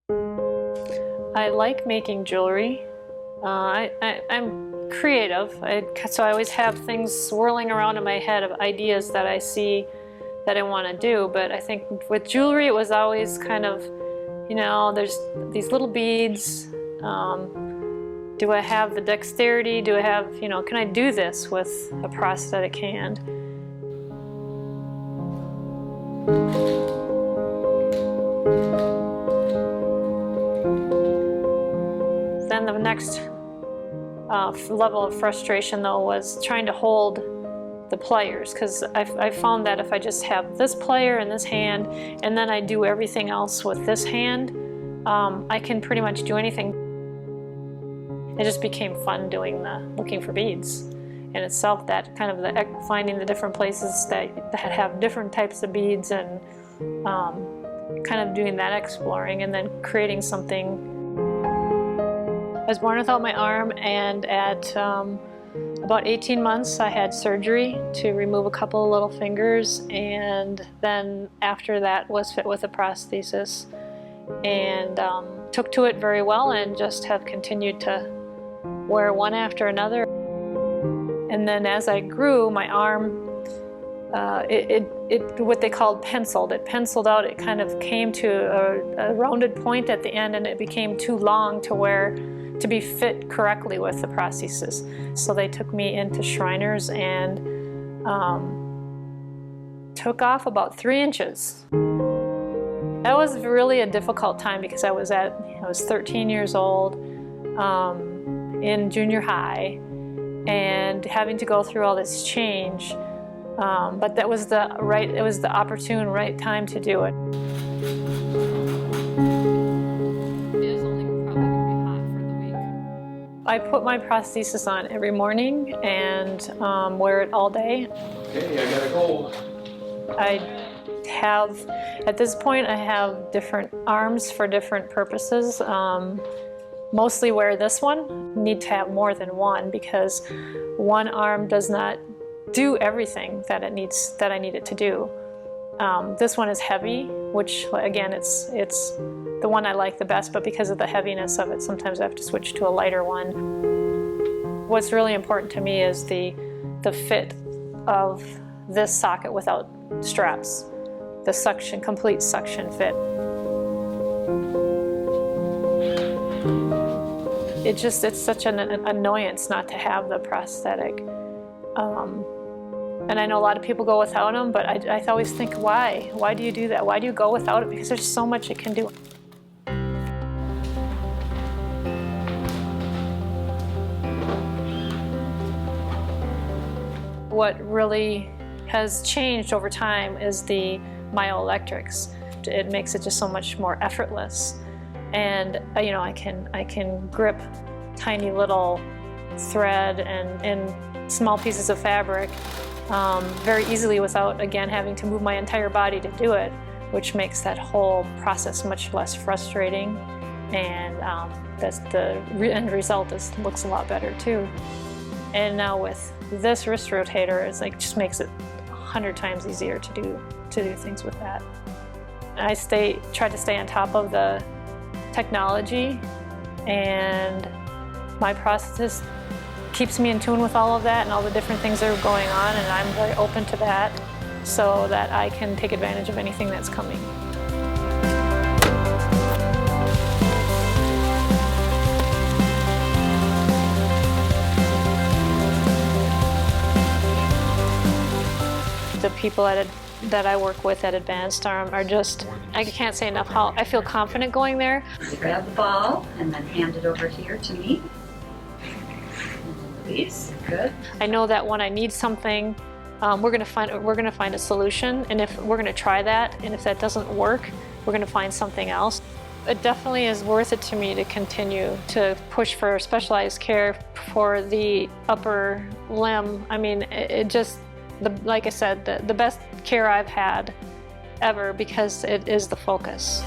I like making jewelry. I'm creative, so I always have things swirling around in my head of ideas that I see that I want to do. But I think with jewelry, it was always kind of, you know, there's these little beads. Do I have the dexterity? Do I have, you know, can I do this with a prosthetic hand? Then the next level of frustration, though, was trying to hold the pliers, because I found that if I just have this plier in this hand and then I do everything else with this hand, I can pretty much do anything. It just became fun doing looking for beads in itself, that kind of finding the different places that have different types of beads, and kind of doing that exploring and then creating something. I was born without my arm, and at about 18 months I had surgery to remove a couple of little fingers, and then after that was fit with a prosthesis, and took to it very well and just have continued to wear one after another. And then as I grew, my arm, what they called penciled. It penciled out. It kind of came to a rounded point at the end, and it became too long to be fit correctly with the prosthesis. So they took me into Shriners and took off about 3 inches. That was really a difficult time because I was 13 years old, in junior high, and having to go through all this change. But that was it was the opportune right time to do it. I put my prosthesis on every morning and wear it all day. Okay, I gotta go. At this point, I have different arms for different purposes. Mostly wear this one. Need to have more than one because one arm does not do everything that I need it to do. This one is heavy, which again, it's the one I like the best, but because of the heaviness of it, sometimes I have to switch to a lighter one. What's really important to me is the fit of this socket without straps, the complete suction fit. It's such an annoyance not to have the prosthetic. And I know a lot of people go without them, but I always think, why? Why do you do that? Why do you go without it? Because there's so much it can do. What really has changed over time is the myoelectrics. It makes it just so much more effortless. And you know, I can grip tiny little thread and small pieces of fabric very easily without, again, having to move my entire body to do it, which makes that whole process much less frustrating. And the end result looks a lot better too. And now with this wrist rotator, it's like just makes it 100 times easier to do things with that. I try to stay on top of the technology, and my prosthesis keeps me in tune with all of that and all the different things that are going on, and I'm very open to that so that I can take advantage of anything that's coming. The people that I work with at Advanced Arm are just, I can't say enough how I feel confident going there. Grab the ball and then hand it over here to me. Please, good. I know that when I need something, we're going to find a solution, and if we're going to try that, and if that doesn't work, we're going to find something else. It definitely is worth it to me to continue to push for specialized care for the upper limb. I mean, it just, like I said, the best care I've had ever, because it is the focus.